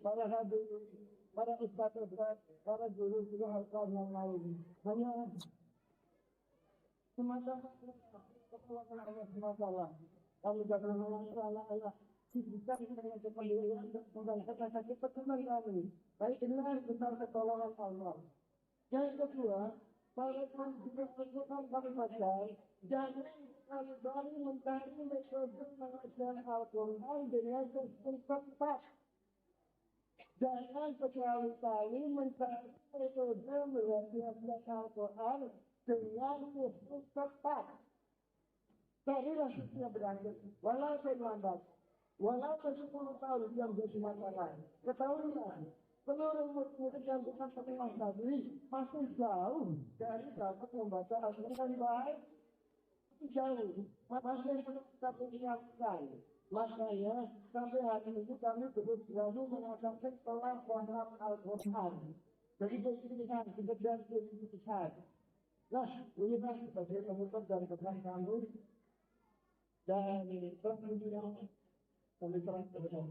para hadirin, para ustaz-ustaz, para guru halaqah yang lain. Hanya semata-mata kekuatan Allah SWT. Kami jangan Allah sibukkan dengan kepandirian dan kata-kata pertemuan kami. Baik inilah besar pertolongan Allah. Yang kedua, para konstitusi kami baca, jangan kali mencari metode mengajar Al-Quran dengan tepat. Jangan sekali-kali mencari metode mengajar Al-Quran dengan tepat. Carilah setiap berakhir, walaupun lambat, walaupun 10 tahun yang jadi masalah. Ketahuilah, seluruh murid yang bukan penimang tadi masih jauh dari dapat membaca Al-Quran baik. Jauh, masih kita ingatkan. Makanya sampai hari ini kami terus selalu mengatakan telah paham Al-Quran. Jadi kita kemudian nah, inilah sebagai penutup dari keterangan kami. Dan kemudian kami terang kepada